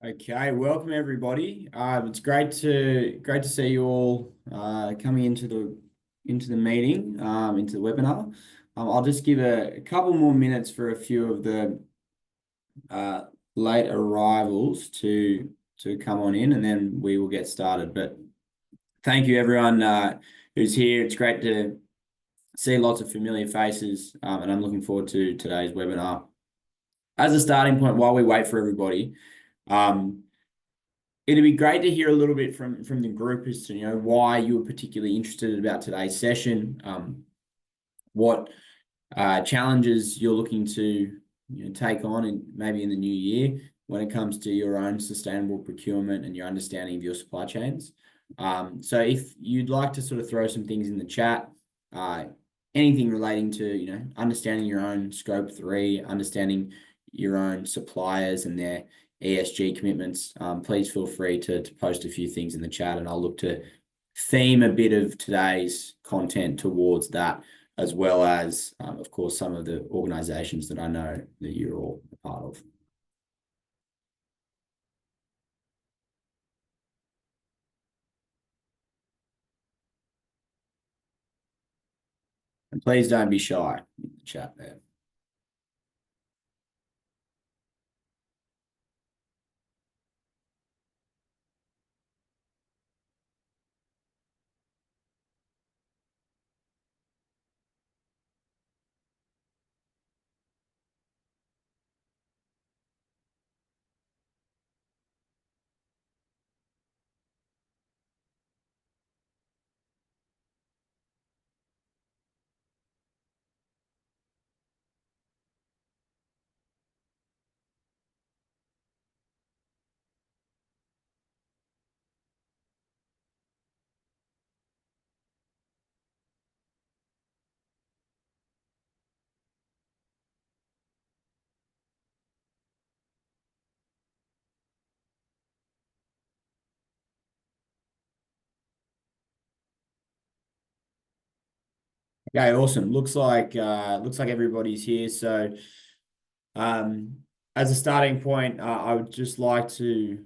Okay, welcome everybody. It's great to see you all coming into the meeting, into the webinar. I'll just give a couple more minutes for a few of the uh, late arrivals to come on in, and then we will get started. But thank you everyone who's here. It's great to see lots of familiar faces, and I'm looking forward to today's webinar. As a starting point, while we wait for everybody. It'd be great to hear a little bit from the group as to why you were particularly interested about today's session, what challenges you're looking to take on maybe in the new year when it comes to your own sustainable procurement and your understanding of your supply chains. So if you'd like to sort of throw some things in the chat, anything relating to understanding your own scope 3, understanding your own suppliers and their ESG commitments, please feel free to post a few things in the chat, and I'll look to theme a bit of today's content towards that, as well as, of course, some of the organisations that I know that you're all a part of. And please don't be shy in the chat there. Okay, awesome. Looks like everybody's here. So, um, as a starting point, I would just like to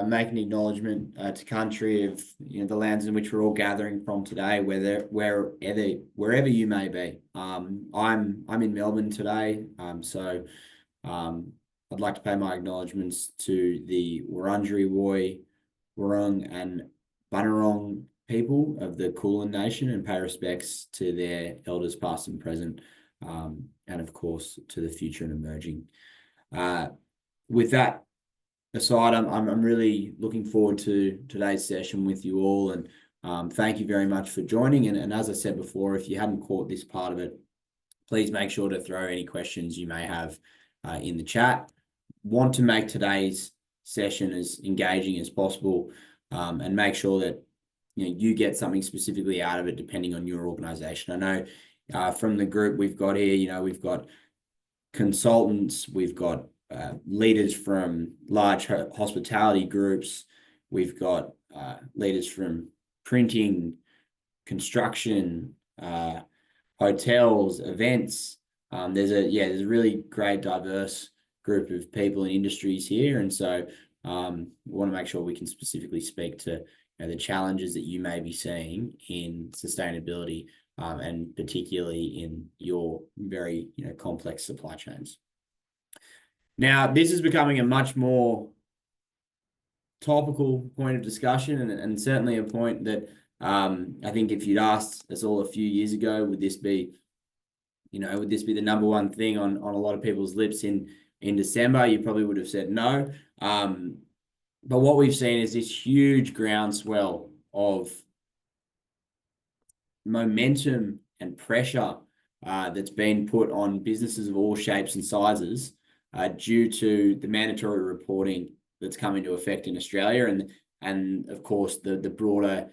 make an acknowledgement to country of the lands in which we're all gathering from today, wherever you may be. I'm in Melbourne today, so I'd like to pay my acknowledgements to the Wurundjeri Woi, Wurrung, and Bunurong people of the Kulin Nation, and pay respects to their elders past and present, and of course to the future and emerging. With that aside, I'm really looking forward to today's session with you all, and thank you very much for joining. And as I said before, if you hadn't caught this part of it, please make sure to throw any questions you may have in the chat. Want to make today's session as engaging as possible, and make sure that you get something specifically out of it depending on your organization. I know from the group we've got here, we've got consultants, we've got leaders from large hospitality groups, we've got leaders from printing, construction, hotels, events. There's a really great diverse group of people and industries here, and so we want to make sure we can specifically speak to the challenges that you may be seeing in sustainability, and particularly in your very complex supply chains. Now, this is becoming a much more topical point of discussion, and certainly a point that I think if you'd asked us all a few years ago, would this be the number one thing on a lot of people's lips in December, you probably would have said no. But what we've seen is this huge groundswell of momentum and pressure that's been put on businesses of all shapes and sizes due to the mandatory reporting that's come into effect in Australia, and of course the broader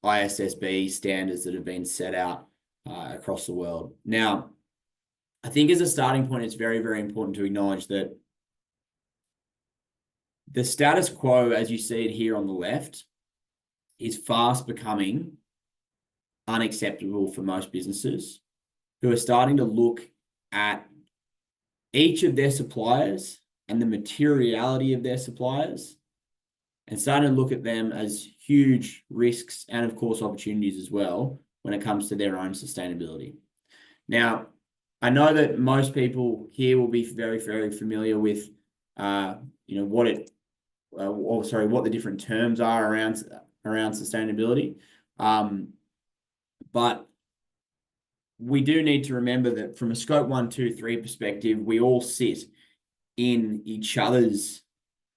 ISSB standards that have been set out across the world. Now, I think as a starting point, it's very, very important to acknowledge that the status quo, as you see it here on the left, is fast becoming unacceptable for most businesses who are starting to look at each of their suppliers and the materiality of their suppliers, and starting to look at them as huge risks and, of course, opportunities as well when it comes to their own sustainability. Now, I know that most people here will be very, very familiar with, what what the different terms are around sustainability, but we do need to remember that from a scope 1, 2, 3 perspective, we all sit in each other's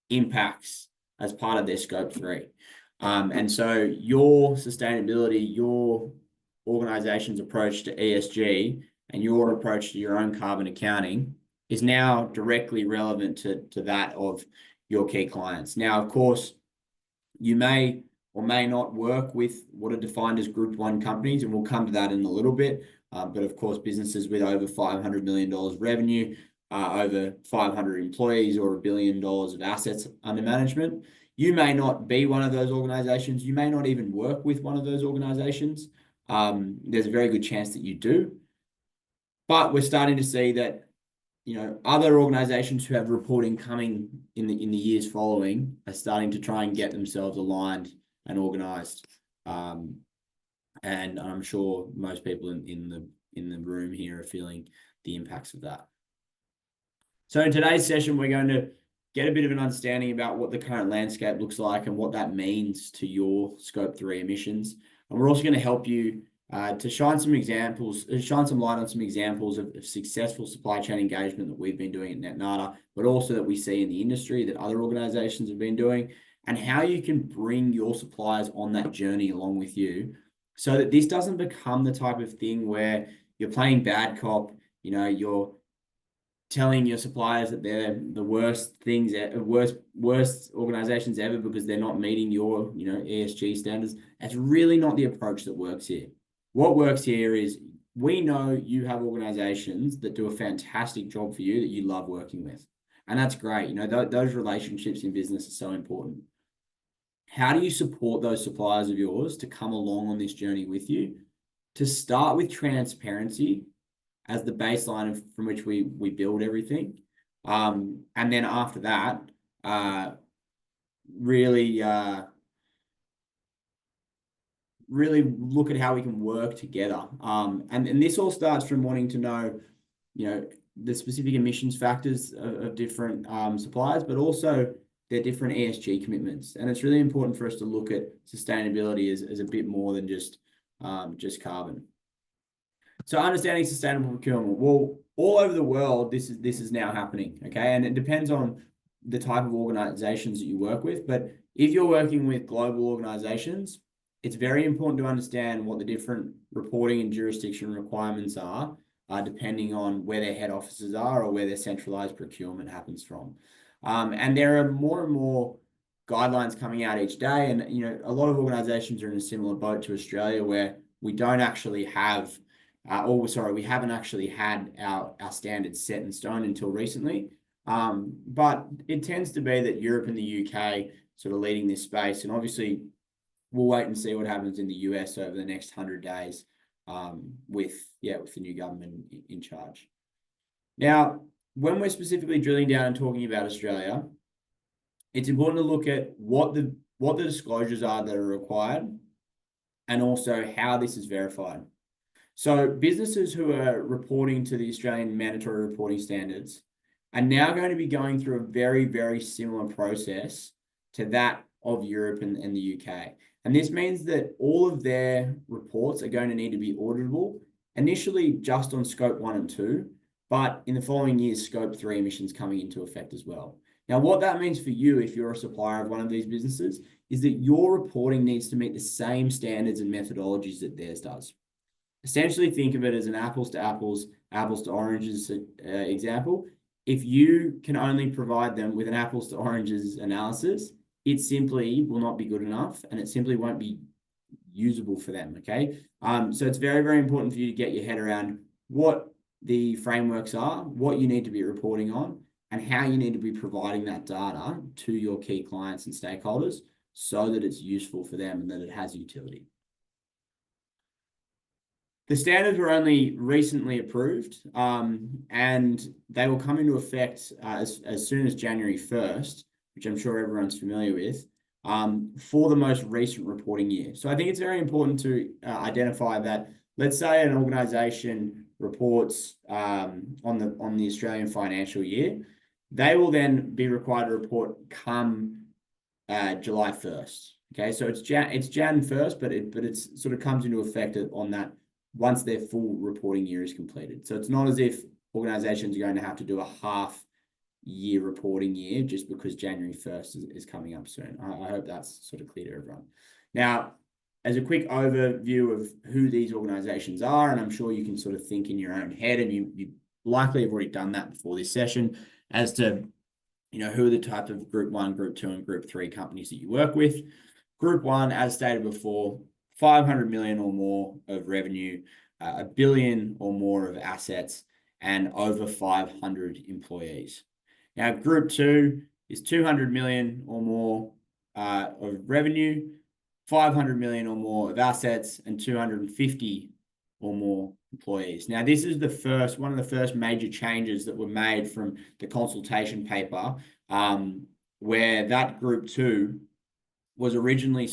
impacts as part of their scope 3. And so your sustainability, your organization's approach to ESG, and your approach to your own carbon accounting is now directly relevant to that of your key clients. Now, of course, you may or may not work with what are defined as Group 1 companies, and we'll come to that in a little bit. But of course, businesses with over $500 million revenue, over 500 employees, or $1 billion of assets under management. You may not be one of those organizations. You may not even work with one of those organizations. There's a very good chance that you do. But we're starting to see that, other organizations who have reporting coming in the years following are starting to try and get themselves aligned and organized. And I'm sure most people in the room here are feeling the impacts of that. So in today's session, we're going to get a bit of an understanding about what the current landscape looks like and what that means to your scope 3 emissions. And we're also going to help you to shine some light on some examples of successful supply chain engagement that we've been doing at NetNata, but also that we see in the industry that other organizations have been doing, and how you can bring your suppliers on that journey along with you, so that this doesn't become the type of thing where you're playing bad cop, you're telling your suppliers that they're the worst organizations ever because they're not meeting your, ESG standards. That's really not the approach that works here. What works here is, we know you have organizations that do a fantastic job for you that you love working with. And that's great. Those relationships in business are so important. How do you support those suppliers of yours to come along on this journey with you? To start with transparency as the baseline from which we build everything. And then after that, really look at how we can work together. And this all starts from wanting to know, the specific emissions factors of different suppliers, but also their different ESG commitments. And it's really important for us to look at sustainability as a bit more than just carbon. So understanding sustainable procurement. Well, all over the world, this is now happening, okay? And it depends on the type of organizations that you work with. But if you're working with global organizations, it's very important to understand what the different reporting and jurisdiction requirements are, depending on where their head offices are or where their centralized procurement happens from. And there are more and more guidelines coming out each day. And, a lot of organizations are in a similar boat to Australia, where we don't actually have, we haven't actually had our standards set in stone until recently. But it tends to be that Europe and the UK sort of leading this space. And obviously, we'll wait and see what happens in the US over the next 100 days with the new government in charge. Now, when we're specifically drilling down and talking about Australia, it's important to look at what the disclosures are that are required, and also how this is verified. So businesses who are reporting to the Australian mandatory reporting standards are now going to be going through a very, very similar process to that of Europe and the UK. And this means that all of their reports are going to need to be auditable, initially just on scope 1 and 2, but in the following years, scope 3 emissions coming into effect as well. Now, what that means for you, if you're a supplier of one of these businesses, is that your reporting needs to meet the same standards and methodologies that theirs does. Essentially, think of it as an apples to oranges example. If you can only provide them with an apples to oranges analysis, it simply will not be good enough, and it simply won't be usable for them, okay? So it's very, very important for you to get your head around what the frameworks are, what you need to be reporting on, and how you need to be providing that data to your key clients and stakeholders so that it's useful for them and that it has utility. The standards were only recently approved, and they will come into effect as soon as January 1st, which I'm sure everyone's familiar with, for the most recent reporting year. So I think it's very important to identify that, let's say an organization reports on the Australian financial year, they will then be required to report come July 1st. Okay, so it's Jan 1st, but it's sort of comes into effect on that once their full reporting year is completed. So it's not as if organizations are going to have to do a half year reporting year just because January 1st is coming up soon. I hope that's sort of clear to everyone. Now, as a quick overview of who these organizations are, and I'm sure you can sort of think in your own head, and you likely have already done that before this session, as to who are the type of Group 1, Group 2, and Group 3 companies that you work with. Group 1, as stated before, 500 million or more of revenue, a billion or more of assets, and over 500 employees. Now, Group 2 is 200 million or more of revenue, 500 million or more of assets, and 250 or more employees. Now, this is one of the first major changes that were made from the consultation paper, where that Group 2 was originally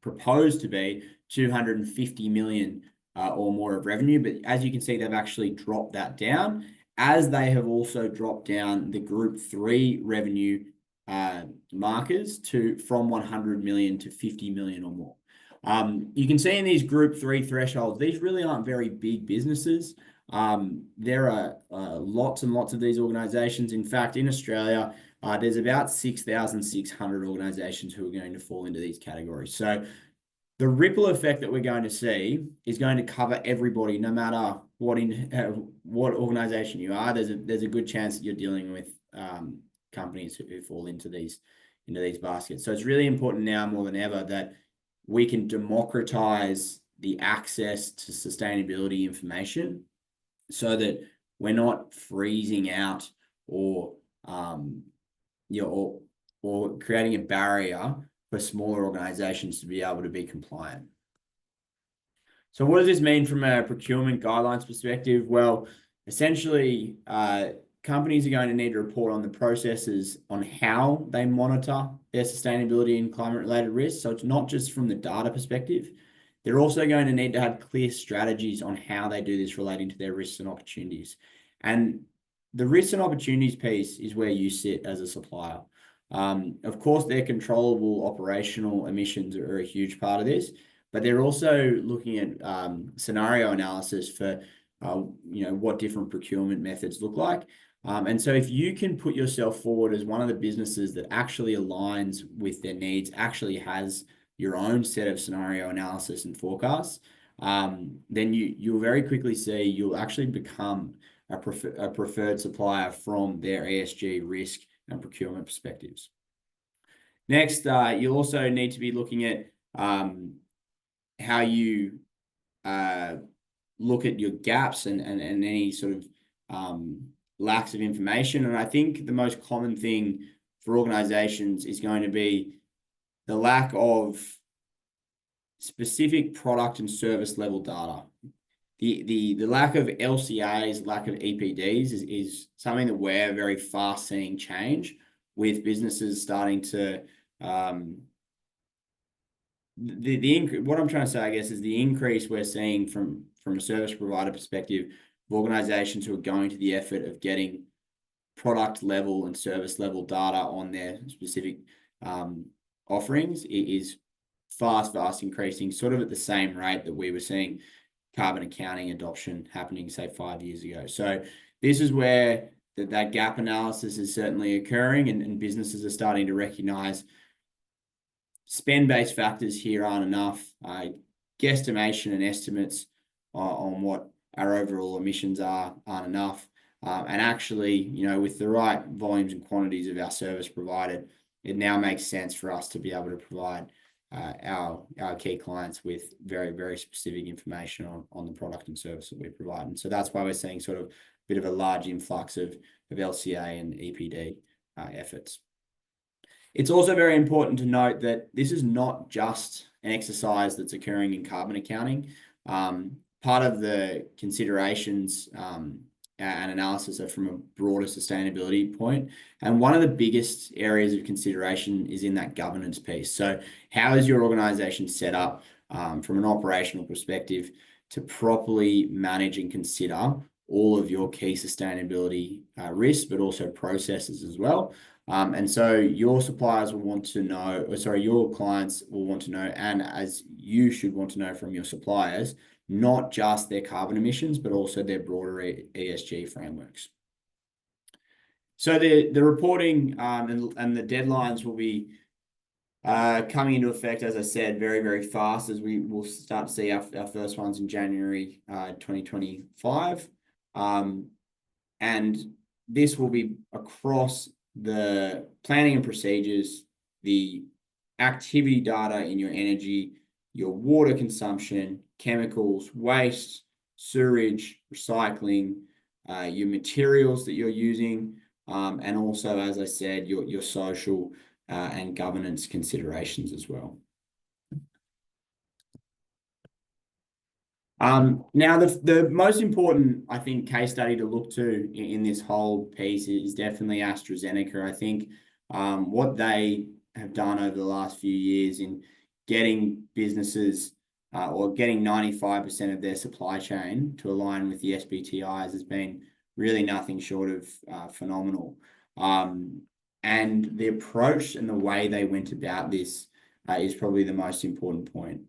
proposed to be 250 million or more of revenue. But as you can see, they've actually dropped that down, as they have also dropped down the Group 3 revenue markers from 100 million to 50 million or more. You can see in these Group 3 thresholds, these really aren't very big businesses. There are lots and lots of these organizations. In fact, in Australia, there's about 6,600 organizations who are going to fall into these categories. So the ripple effect that we're going to see is going to cover everybody, no matter what organization you are. There's a good chance that you're dealing with companies who fall into these baskets. So it's really important now more than ever that we can democratize the access to sustainability information, so that we're not freezing out or creating a barrier for smaller organizations to be able to be compliant. So what does this mean from a procurement guidelines perspective? Well, essentially, companies are going to need to report on the processes on how they monitor their sustainability and climate-related risks. So it's not just from the data perspective. They're also going to need to have clear strategies on how they do this relating to their risks and opportunities. And the risks and opportunities piece is where you sit as a supplier. Of course, their controllable operational emissions are a huge part of this, but they're also looking at scenario analysis for what different procurement methods look like. And so if you can put yourself forward as one of the businesses that actually aligns with their needs, actually has your own set of scenario analysis and forecasts, then you'll very quickly see you'll actually become a preferred supplier from their ESG risk and procurement perspectives. Next, you'll also need to be looking at how you look at your gaps and any sort of lacks of information. And I think the most common thing for organizations is going to be the lack of specific product and service level data. The lack of LCAs, lack of EPDs is something that we're very fast seeing change, with businesses starting to what I'm trying to say, I guess, is the increase we're seeing from a service provider perspective of organizations who are going to the effort of getting product level and service level data on their specific offerings is fast increasing, sort of at the same rate that we were seeing carbon accounting adoption happening, say, 5 years ago. So this is where that gap analysis is certainly occurring, and businesses are starting to recognize spend-based factors here aren't enough. Guesstimation and estimates on what our overall emissions aren't enough. And actually, with the right volumes and quantities of our service provided, it now makes sense for us to be able to provide our key clients with very, very specific information on the product and service that we provide. And so that's why we're seeing sort of a bit of a large influx of LCA and EPD efforts. It's also very important to note that this is not just an exercise that's occurring in carbon accounting. Part of the considerations and analysis are from a broader sustainability point. And one of the biggest areas of consideration is in that governance piece. So how is your organization set up from an operational perspective to properly manage and consider all of your key sustainability risks, but also processes as well. And so your suppliers will want to know, or sorry, your clients will want to know, and as you should want to know from your suppliers, not just their carbon emissions, but also their broader ESG frameworks. So the reporting and the deadlines will be coming into effect, as I said, very, very fast, as we will start to see our first ones in January 2025. And this will be across the planning and procedures, the activity data in your energy, your water consumption, chemicals, waste, sewage, recycling, your materials that you're using, and also, as I said, your social and governance considerations as well. Now, the most important, I think, case study to look to in this whole piece is definitely AstraZeneca. I think what they have done over the last few years in getting businesses or getting 95% of their supply chain to align with the SBTIs has been really nothing short of phenomenal. And the approach and the way they went about this is probably the most important point.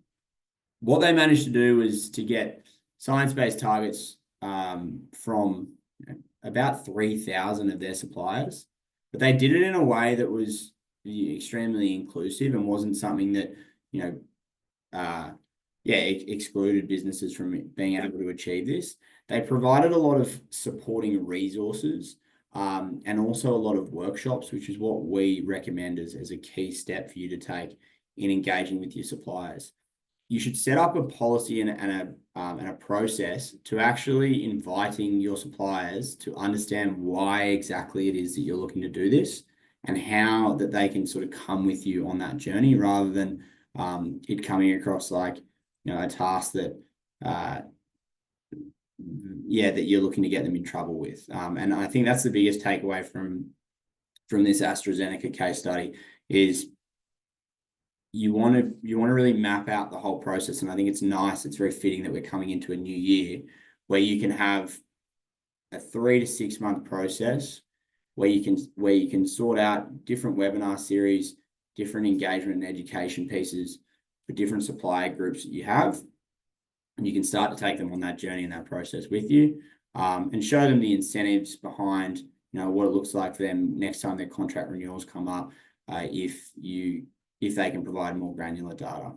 What they managed to do was to get science-based targets from about 3,000 of their suppliers, but they did it in a way that was extremely inclusive and wasn't something that, excluded businesses from being able to achieve this. They provided a lot of supporting resources and also a lot of workshops, which is what we recommend as a key step for you to take in engaging with your suppliers. You should set up a policy and a process to actually inviting your suppliers to understand why exactly it is that you're looking to do this and how that they can sort of come with you on that journey rather than it coming across like, a task that, that you're looking to get them in trouble with. And I think that's the biggest takeaway from this AstraZeneca case study is you want to really map out the whole process. And I think it's nice, it's very fitting that we're coming into a new year where you can have a 3 to 6 month process where you can sort out different webinar series, different engagement and education pieces for different supplier groups that you have. And you can start to take them on that journey and that process with you and show them the incentives behind, what it looks like for them next time their contract renewals come up if they can provide more granular data.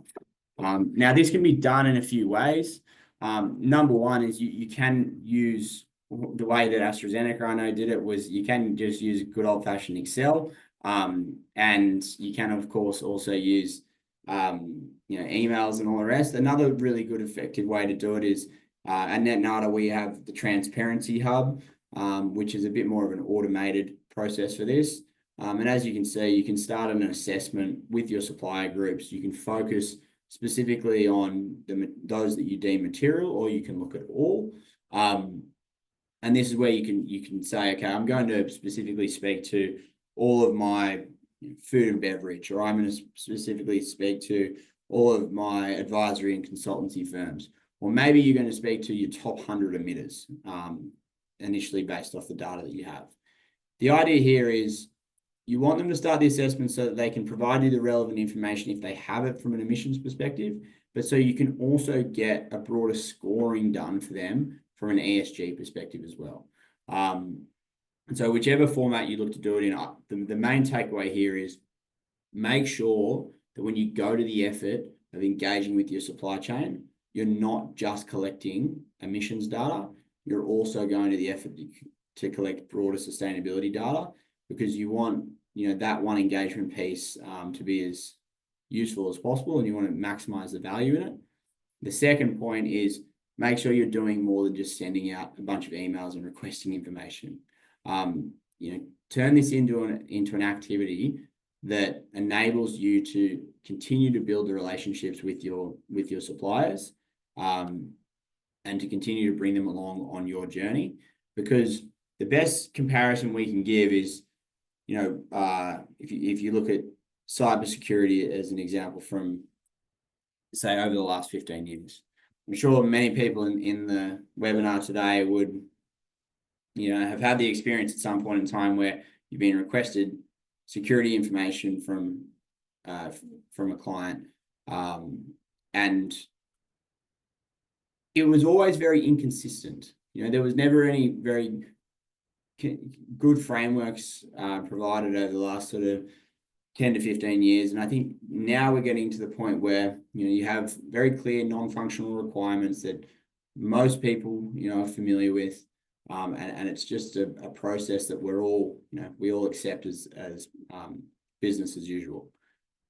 Now, this can be done in a few ways. Number one is you can use the way that AstraZeneca, I know, did it was you can just use good old-fashioned Excel. And you can, of course, also use emails and all the rest. Another really good, effective way to do it is at NetNata, we have the Transparency Hub, which is a bit more of an automated process for this. And as you can see, you can start an assessment with your supplier groups. You can focus specifically on those that you deem material, or you can look at all. And this is where you can say, okay, I'm going to specifically speak to all of my food and beverage, or I'm going to specifically speak to all of my advisory and consultancy firms. Or maybe you're going to speak to your top 100 emitters initially based off the data that you have. The idea here is you want them to start the assessment so that they can provide you the relevant information if they have it from an emissions perspective, but so you can also get a broader scoring done for them from an ESG perspective as well. And so whichever format you look to do it in, the main takeaway here is make sure that when you go to the effort of engaging with your supply chain, you're not just collecting emissions data, you're also going to the effort to collect broader sustainability data, because you want that one engagement piece to be as useful as possible, and you want to maximize the value in it. The second point is make sure you're doing more than just sending out a bunch of emails and requesting information. Turn this into an activity that enables you to continue to build the relationships with your suppliers and to continue to bring them along on your journey. Because the best comparison we can give is, if you look at cybersecurity as an example from, say, over the last 15 years. I'm sure many people in the webinar today would, have had the experience at some point in time where you've been requested security information from a client, and it was always very inconsistent. There was never any very good frameworks provided over the last sort of 10 to 15 years. And I think now we're getting to the point where, you have very clear non-functional requirements that most people, are familiar with. And it's just a process that we all accept as business as usual.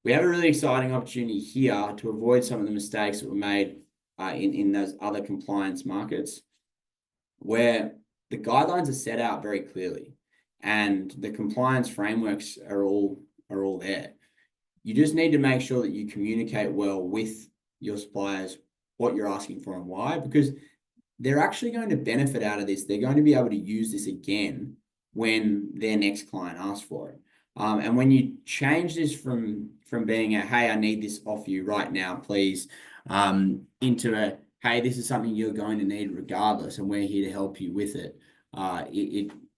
We have a really exciting opportunity here to avoid some of the mistakes that were made in those other compliance markets, where the guidelines are set out very clearly and the compliance frameworks are all there. You just need to make sure that you communicate well with your suppliers what you're asking for and why, because they're actually going to benefit out of this. They're going to be able to use this again when their next client asks for it. And when you change this from being a, hey, I need this off you right now, please, into a, hey, this is something you're going to need regardless, and we're here to help you with it.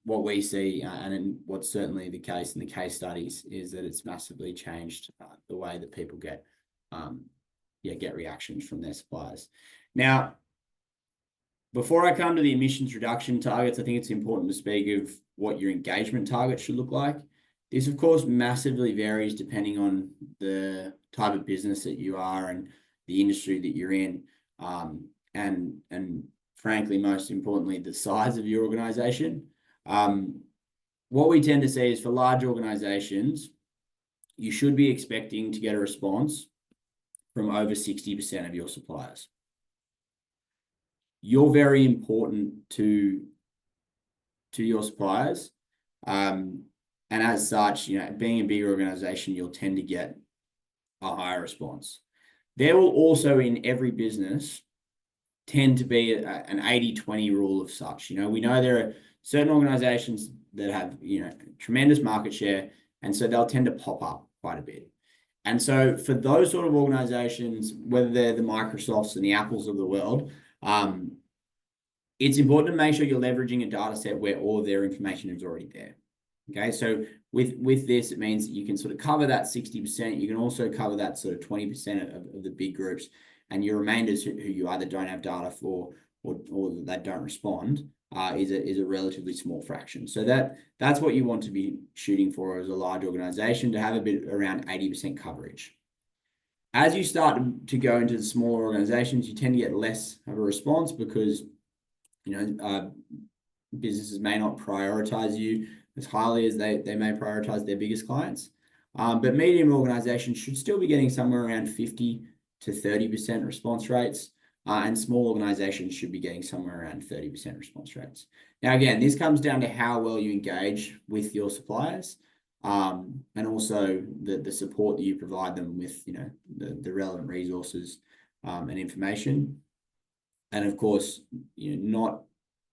What we see, and what's certainly the case in the case studies, is that it's massively changed the way that people get reactions from their suppliers. Now, before I come to the emissions reduction targets, I think it's important to speak of what your engagement targets should look like. This, of course, massively varies depending on the type of business that you are and the industry that you're in, and frankly, most importantly, the size of your organization. What we tend to see is for large organizations, you should be expecting to get a response from over 60% of your suppliers. You're very important to your suppliers. And as such, being a bigger organization, you'll tend to get a higher response. There will also, in every business, tend to be an 80-20 rule of such. We know there are certain organizations that have, tremendous market share, and so they'll tend to pop up quite a bit. And so for those sort of organizations, whether they're the Microsofts and the Apples of the world, it's important to make sure you're leveraging a data set where all of their information is already there. Okay, so with this, it means that you can sort of cover that 60%. You can also cover that sort of 20% of the big groups, and your remainders who you either don't have data for or that don't respond is a relatively small fraction. So that's what you want to be shooting for as a large organization, to have a bit around 80% coverage. As you start to go into the smaller organizations, you tend to get less of a response because businesses may not prioritize you as highly as they may prioritize their biggest clients. But medium organizations should still be getting somewhere around 50 to 30% response rates, and small organizations should be getting somewhere around 30% response rates. Now, again, this comes down to how well you engage with your suppliers, and also the support that you provide them with, the relevant resources and information. And of course, not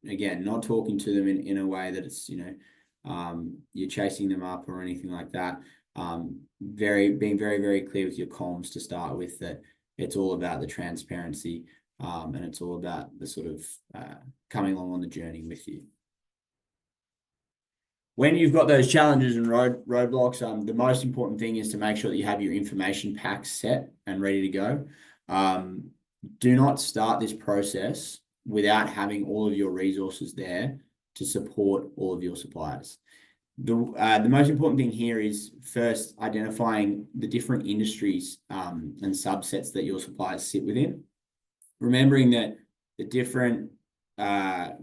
talking to them in a way that it's, you're chasing them up or anything like that. Being very, very clear with your comms to start with, that it's all about the transparency, and it's all about the sort of coming along on the journey with you. When you've got those challenges and roadblocks, the most important thing is to make sure that you have your information packs set and ready to go. Do not start this process without having all of your resources there to support all of your suppliers. The most important thing here is first identifying the different industries and subsets that your suppliers sit within. Remembering that the different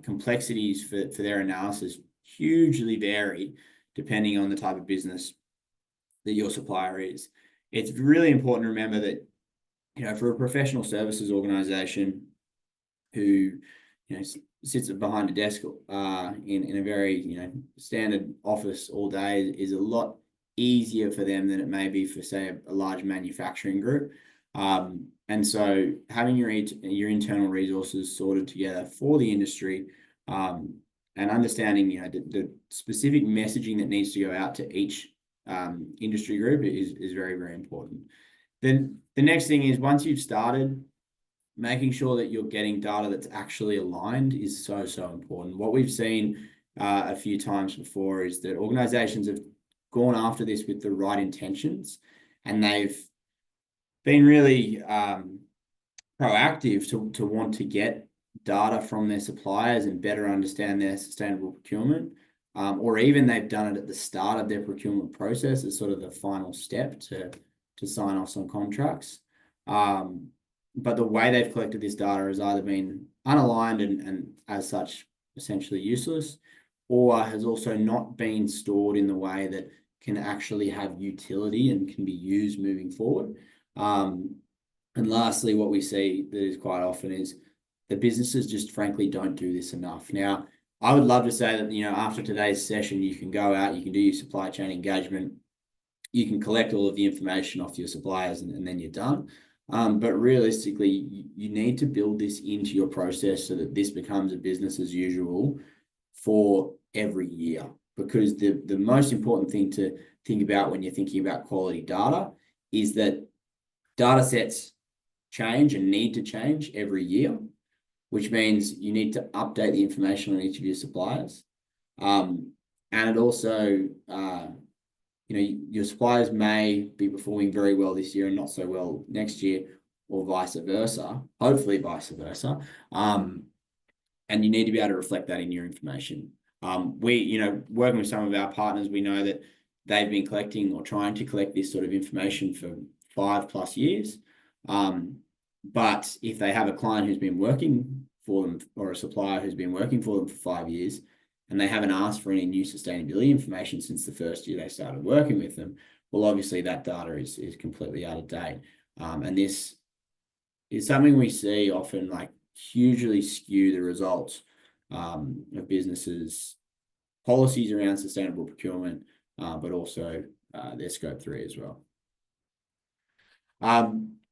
complexities for their analysis hugely vary depending on the type of business that your supplier is. It's really important to remember that, for a professional services organization who, sits behind a desk in a very, standard office all day, is a lot easier for them than it may be for, say, a large manufacturing group. And so having your internal resources sorted together for the industry, and understanding, the specific messaging that needs to go out to each industry group is very, very important. Then the next thing is, once you've started, making sure that you're getting data that's actually aligned is so, so important. What we've seen a few times before is that organizations have gone after this with the right intentions, and they've been really proactive to want to get data from their suppliers and better understand their sustainable procurement. Or even they've done it at the start of their procurement process as sort of the final step to sign off some contracts. But the way they've collected this data has either been unaligned and as such essentially useless, or has also not been stored in the way that can actually have utility and can be used moving forward. And lastly, what we see that is quite often is the businesses just frankly don't do this enough. Now, I would love to say that, after today's session, you can go out, you can do your supply chain engagement, you can collect all of the information off your suppliers, and then you're done. But realistically, you need to build this into your process so that this becomes a business as usual for every year. Because the most important thing to think about when you're thinking about quality data is that data sets change and need to change every year, which means you need to update the information on each of your suppliers. And it also, your suppliers may be performing very well this year and not so well next year, or vice versa, hopefully vice versa. And you need to be able to reflect that in your information. Working with some of our partners, we know that they've been collecting or trying to collect this sort of information for 5+ years. But if they have a client who's been working for them, or a supplier who's been working for them for 5 years, and they haven't asked for any new sustainability information since the first year they started working with them, well, obviously that data is completely out of date. And this is something we see often, like, hugely skew the results of businesses' policies around sustainable procurement, but also their scope 3 as well.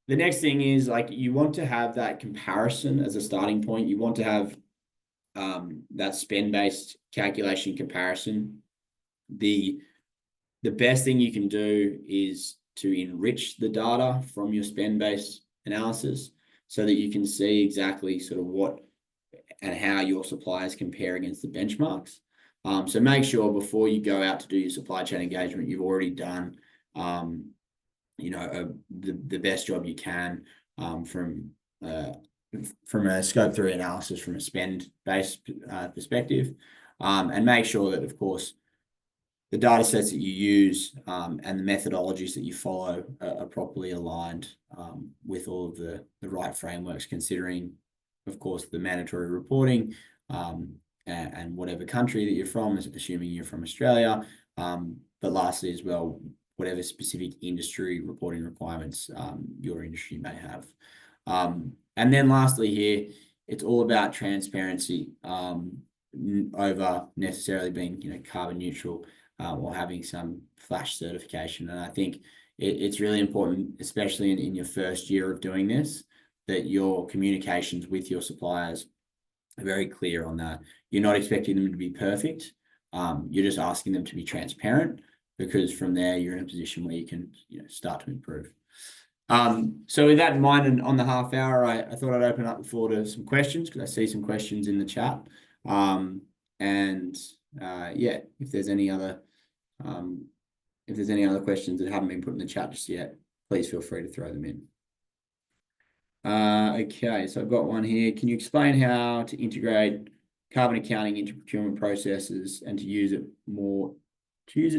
The next thing is, you want to have that comparison as a starting point. You want to have that spend-based calculation comparison. The best thing you can do is to enrich the data from your spend-based analysis so that you can see exactly sort of what and how your suppliers compare against the benchmarks. So make sure before you go out to do your supply chain engagement, you've already done the best job you can from a scope 3 analysis, from a spend-based perspective, and make sure that, of course, the data sets that you use and the methodologies that you follow are properly aligned with all of the right frameworks, considering, of course, the mandatory reporting and whatever country that you're from, assuming you're from Australia, but lastly as well, whatever specific industry reporting requirements your industry may have. And then lastly here, it's all about transparency over necessarily being carbon neutral or having some flash certification. And I think it's really important, especially in your first year of doing this, that your communications with your suppliers are very clear on that. You're not expecting them to be perfect. You're just asking them to be transparent, because from there you're in a position where you can start to improve. So with that in mind, and on the half hour, I thought I'd open up the floor to some questions, because I see some questions in the chat. If there's any other questions that haven't been put in the chat just yet, please feel free to throw them in. Okay, so I've got one here. Can you explain how to integrate carbon accounting into procurement processes and to use it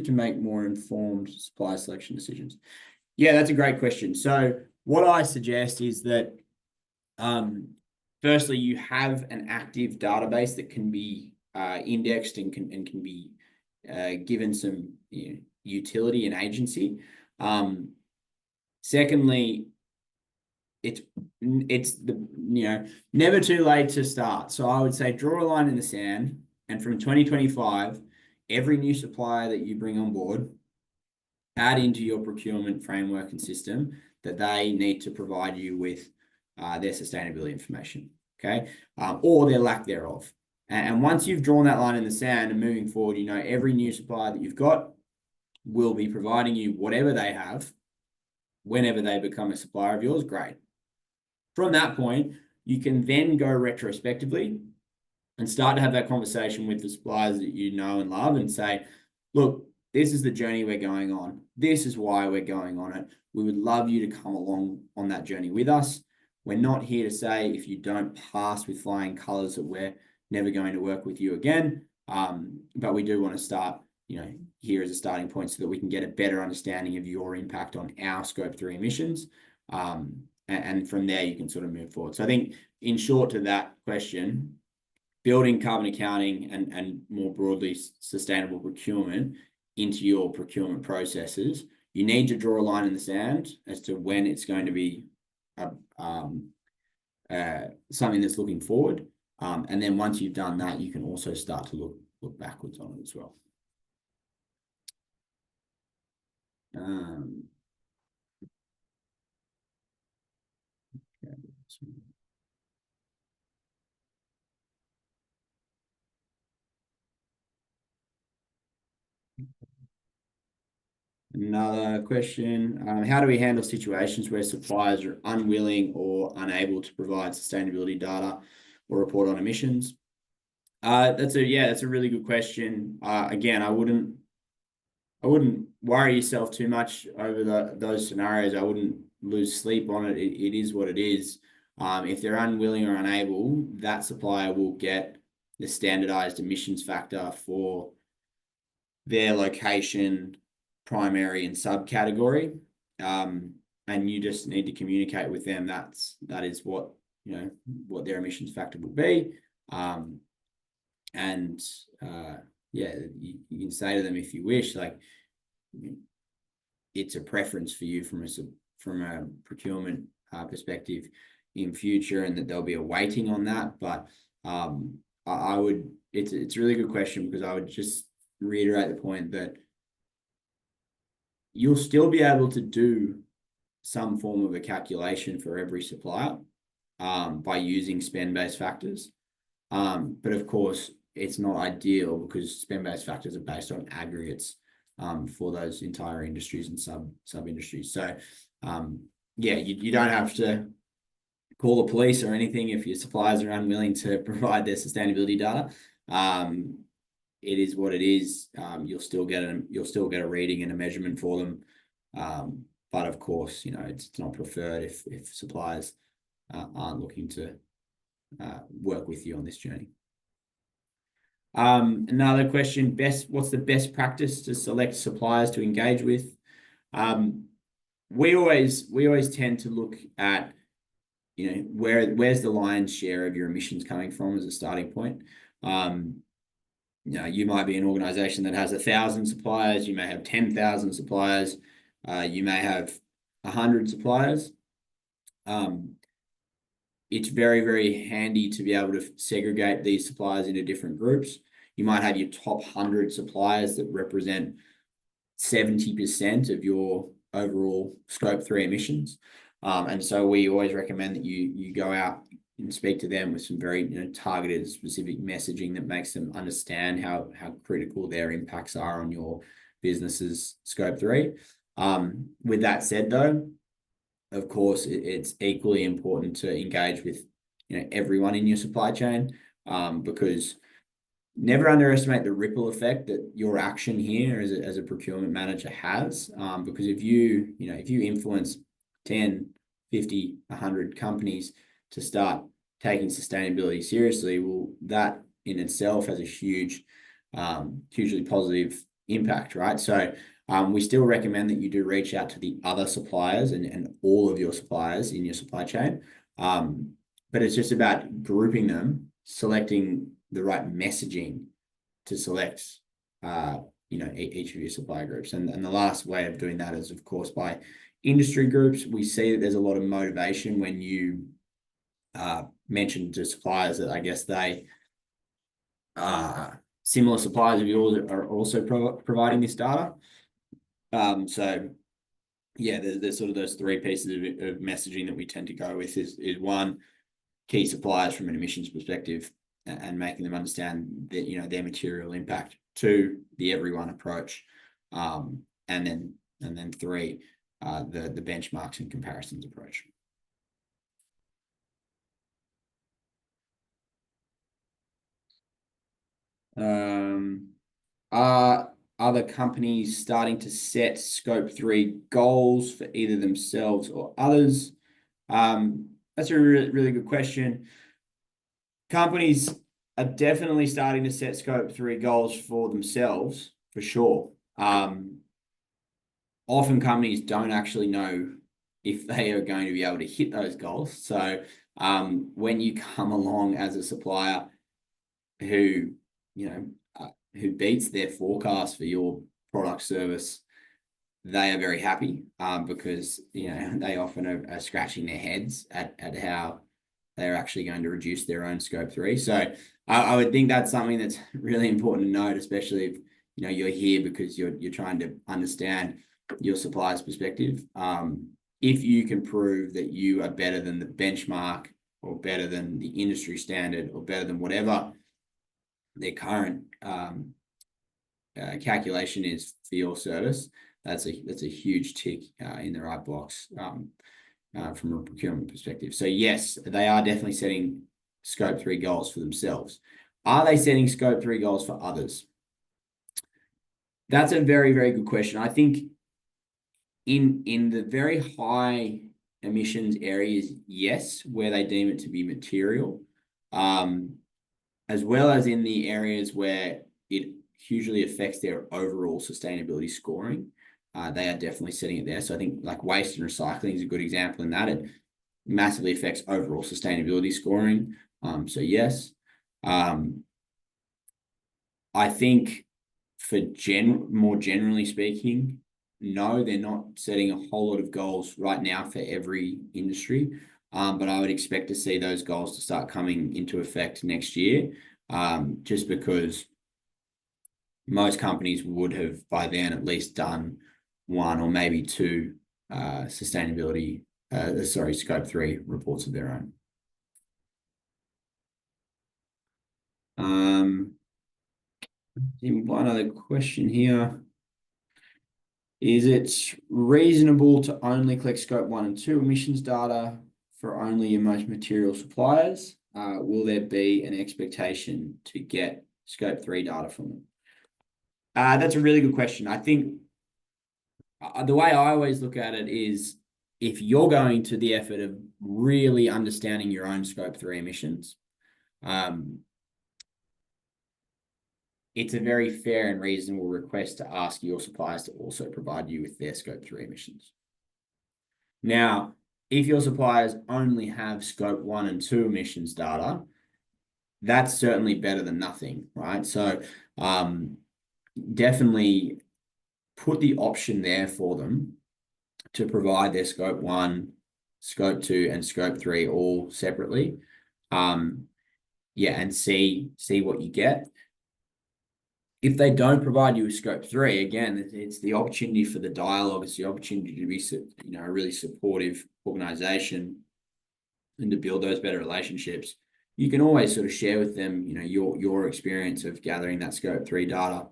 to make more informed supply selection decisions? Yeah, that's a great question. So what I suggest is that, firstly, you have an active database that can be indexed and can be given some utility and agency. Secondly, it's never too late to start. So I would say draw a line in the sand, and from 2025, every new supplier that you bring on board, add into your procurement framework and system that they need to provide you with their sustainability information, okay, or their lack thereof. And once you've drawn that line in the sand and moving forward, you know, every new supplier that you've got will be providing you whatever they have whenever they become a supplier of yours. Great. From that point, you can then go retrospectively and start to have that conversation with the suppliers that you know and love and say, look, this is the journey we're going on. This is why we're going on it. We would love you to come along on that journey with us. We're not here to say if you don't pass with flying colors that we're never going to work with you again. But we do want to start, you know, here as a starting point so that we can get a better understanding of your impact on our Scope 3 emissions. And from there, you can sort of move forward. So I think in short to that question, building carbon accounting and more broadly sustainable procurement into your procurement processes, you need to draw a line in the sand as to when it's going to be something that's looking forward. And then once you've done that, you can also start to look backwards on it as well. Another question, how do we handle situations where suppliers are unwilling or unable to provide sustainability data or report on emissions? That's a really good question. Again, I wouldn't worry yourself too much over those scenarios. I wouldn't lose sleep on it. It is what it is. If they're unwilling or unable, that supplier will get the standardized emissions factor for their location, primary and subcategory. And you just need to communicate with them. That is what, you know, what their emissions factor will be. Yeah, you can say to them if you wish, like, it's a preference for you from a procurement perspective in future, and that there'll be a weighting on that. But I would, it's a really good question, because I would just reiterate the point that you'll still be able to do some form of a calculation for every supplier by using spend-based factors. But of course, it's not ideal, because spend-based factors are based on aggregates for those entire industries and sub-industries. So yeah, you don't have to call the police or anything if your suppliers are unwilling to provide their sustainability data. It is what it is. You'll still get a reading and a measurement for them. But of course, you know, it's not preferred if suppliers aren't looking to work with you on this journey. Another question, what's the best practice to select suppliers to engage with? We always tend to look at, you know, where's the lion's share of your emissions coming from as a starting point. You know, you might be an organization that has 1,000 suppliers, you may have 10,000 suppliers, you may have 100 suppliers. It's very, very handy to be able to segregate these suppliers into different groups. You might have your top 100 suppliers that represent 70% of your overall Scope 3 emissions. And so we always recommend that you go out and speak to them with some very, you know, targeted, specific messaging that makes them understand how critical their impacts are on your business's Scope 3. With that said, though, of course, it's equally important to engage with, you know, everyone in your supply chain, because never underestimate the ripple effect that your action here as a procurement manager has. Because if you influence 10, 50, 100 companies to start taking sustainability seriously, well, that in itself has a hugely positive impact, right? So we still recommend that you do reach out to the other suppliers and all of your suppliers in your supply chain. But it's just about grouping them, selecting the right messaging to select, each of your supply groups. And the last way of doing that is, of course, by industry groups. We see that there's a lot of motivation when you mention to suppliers that I guess they similar suppliers of yours are also providing this data. So yeah, there's sort of those three pieces of messaging that we tend to go with is one, key suppliers from an emissions perspective and making them understand that, their material impact. Two, the everyone approach. And then three, the benchmarks and comparisons approach. Are other companies starting to set scope 3 goals for either themselves or others? That's a really good question. Companies are definitely starting to set scope 3 goals for themselves, for sure. Often companies don't actually know if they are going to be able to hit those goals. So when you come along as a supplier who, who beats their forecast for your product service, they are very happy because, they often are scratching their heads at how they're actually going to reduce their own scope 3. So I would think that's something that's really important to note, especially if, you're here because you're trying to understand your supplier's perspective. If you can prove that you are better than the benchmark or better than the industry standard or better than whatever their current calculation is for your service, that's a huge tick in the right box from a procurement perspective. So yes, they are definitely setting scope 3 goals for themselves. Are they setting scope 3 goals for others? That's a very, very good question. I think in the very high emissions areas, yes, where they deem it to be material, as well as in the areas where it hugely affects their overall sustainability scoring. They are definitely setting it there. So I think like waste and recycling is a good example in that. It massively affects overall sustainability scoring. So yes. I think for more generally speaking, no, they're not setting a whole lot of goals right now for every industry. But I would expect to see those goals to start coming into effect next year, just because most companies would have by then at least done one or maybe two scope 3 reports of their own. One other question here. Is it reasonable to only collect scope 1 and 2 emissions data for only your most material suppliers? Will there be an expectation to get scope 3 data from them? That's a really good question. I think the way I always look at it is if you're going to the effort of really understanding your own scope 3 emissions, it's a very fair and reasonable request to ask your suppliers to also provide you with their scope 3 emissions. Now, if your suppliers only have scope 1 and 2 emissions data, that's certainly better than nothing, right? So definitely put the option there for them to provide their scope 1, scope 2, and scope 3 all separately. And see what you get. If they don't provide you with scope 3, again, it's the opportunity for the dialogue. It's the opportunity to be, a really supportive organization and to build those better relationships. You can always sort of share with them, your experience of gathering that scope 3 data,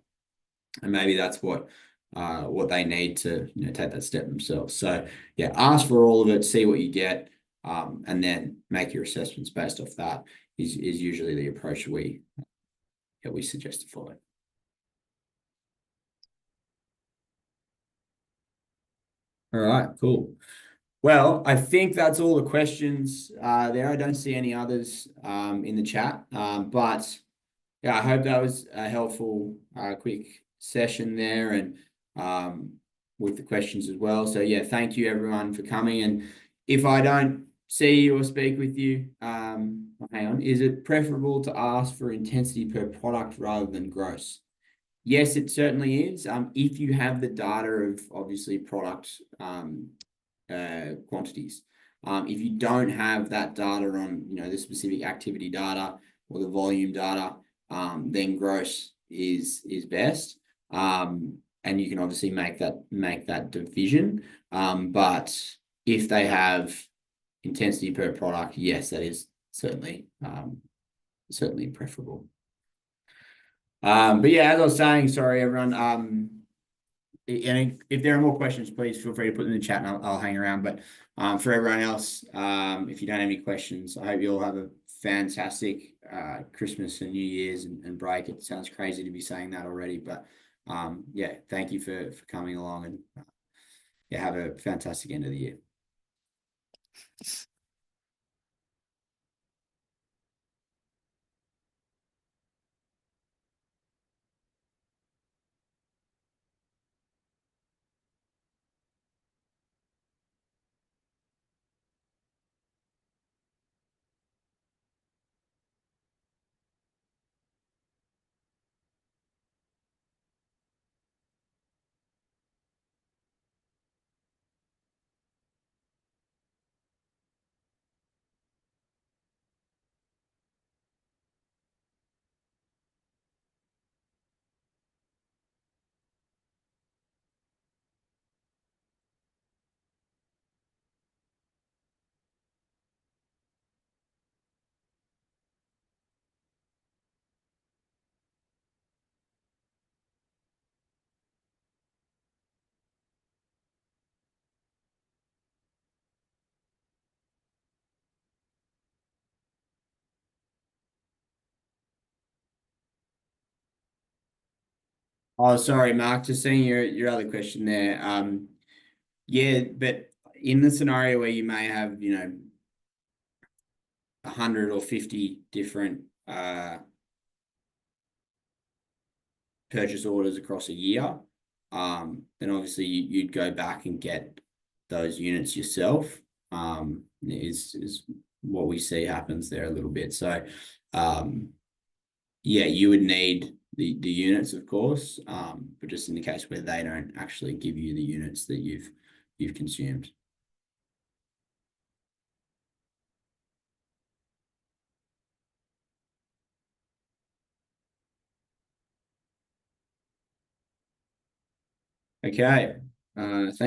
and maybe that's what they need to, take that step themselves. So yeah, ask for all of it, see what you get, and then make your assessments based off that. Is usually the approach we suggest to follow. All right, cool. Well, I think that's all the questions there. I don't see any others in the chat, but yeah, I hope that was a helpful, quick session there, and with the questions as well. So yeah, thank you everyone for coming. And if I don't see you or speak with you, hang on, is it preferable to ask for intensity per product rather than gross? Yes, it certainly is. If you have the data of obviously product quantities. If you don't have that data on, the specific activity data or the volume data, then gross is best. and you can obviously make that division. But if they have intensity per product, yes, that is certainly preferable. But yeah, as I was saying, sorry everyone. And if there are more questions, please feel free to put them in the chat, and I'll hang around. But for everyone else, if you don't have any questions, I hope you all have a fantastic Christmas and New Year's and break. It sounds crazy to be saying that already, but yeah, thank you for coming along, and yeah, have a fantastic end of the year. Oh, sorry, Mark. Just seeing your other question there. Yeah, but in the scenario where you may have, 100 or 50 different purchase orders across a year, then obviously you'd go back and get those units yourself. Is what we see happens there a little bit. So, yeah, you would need the units, of course, but just in the case where they don't actually give you the units that you've consumed. Okay. Thank